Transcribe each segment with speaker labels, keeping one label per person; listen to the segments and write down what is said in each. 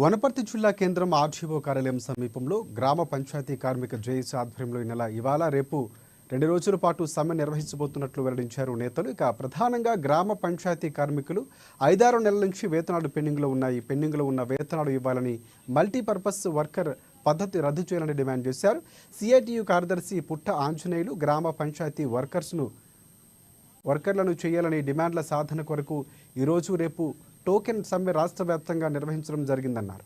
Speaker 1: వనపర్తి జిల్లా కేంద్రం ఆర్జీఓ కార్యాలయం సమీపంలో గ్రామ పంచాయతీ కార్మిక జేఏసీ ఆధ్వర్యంలో ఈ నెల ఇవాళ రేపు 2 రోజుల పాటు సమ్మె నిర్వహించబోతున్నట్లు వెల్లడించారు నేతలు. ఇక ప్రధానంగా గ్రామ పంచాయతీ కార్మికులు 5-6 నెలల నుంచి వేతనాలు పెండింగ్లో ఉన్నాయి. పెండింగ్లో ఉన్న వేతనాలు ఇవ్వాలని, మల్టీపర్పస్ వర్కర్ పద్ధతి రద్దు చేయాలని డిమాండ్ చేశారు. సిఐటియు కార్యదర్శి పుట్ట ఆంజనేయులు గ్రామ పంచాయతీ వర్కర్లను చేయాలని డిమాండ్ల సాధన కొరకు ఈరోజు రేపు టోకెన్ సమ్మె రాష్ట్ర వ్యాప్తంగా నిర్వహించడం జరిగిందన్నారు.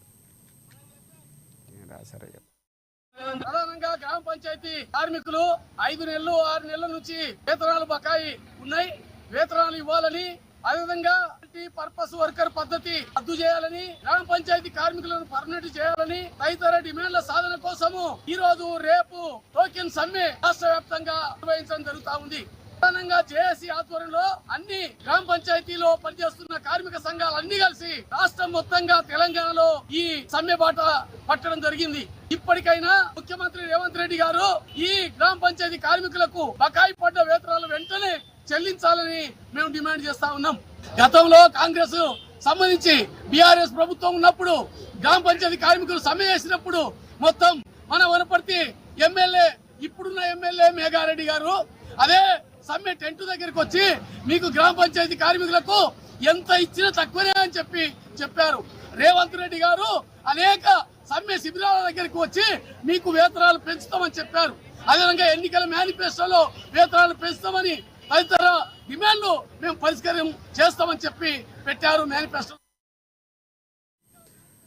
Speaker 2: ప్రధానంగా గ్రామ పంచాయతీ కార్మికులు 5 నెలలు 6 నెలల నుంచి వేతనాలు బకాయి ఉన్నాయి. వేతనాలు ఇవ్వాలని, అదేవిధంగా మల్టీ పర్పస్ వర్కర్ పద్ధతి రద్దు చేయాలని, గ్రామ పంచాయతీ కార్మికులను పర్మనెంట్ చేయాలని తదితర డిమాండ్ల సాధన కోసము ఈ రోజు రేపు టోకెన్ సమ్మె రాష్ట్ర వ్యాప్తంగా నిర్వహించడం జరుగుతా ఉంది. ప్రధానంగా జేఏసీ ఆధ్వర్యంలో అన్ని గ్రామ పంచాయతీలో పనిచేస్తున్న కార్మిక సంఘాలు అన్ని కలిసి రాష్ట్రం మొత్తంగా తెలంగాణలో ఈ సమ్మె బాట పట్టడం జరిగింది. ఇప్పటికైనా ముఖ్యమంత్రి రేవంత్ రెడ్డి గారు ఈ గ్రామ పంచాయతీ కార్మికులకు బకాయి పడ్డ వేతనాలు వెంటనే చెల్లించాలని మేము డిమాండ్ చేస్తా ఉన్నాం. గతంలో కాంగ్రెస్ సంబంధించి బీఆర్ఎస్ ప్రభుత్వం ఉన్నప్పుడు గ్రామ పంచాయతీ కార్మికులు సమ్మె చేసినప్పుడు మొత్తం మన వనపర్తి ఎమ్మెల్యే, ఇప్పుడున్న ఎమ్మెల్యే మేఘారెడ్డి గారు అదే సమ్మె టెంట్ దగ్గరికి వచ్చి మీకు గ్రామ పంచాయతీ కార్మికులకు ఎంత ఇచ్చినా తక్కువనే అని చెప్పారు. రేవంత్ రెడ్డి గారు అనేక సమ్మె శిబిరాల దగ్గరికి వచ్చి మీకు వేతనాలు పెంచుతామని చెప్పారు. అదేవిధంగా ఎన్నికల మేనిఫెస్టోలో వేతనాలు పెంచుతామని తదితర డిమాండ్లు మేము పరిష్కారం చేస్తామని చెప్పి పెట్టారు మేనిఫెస్టో.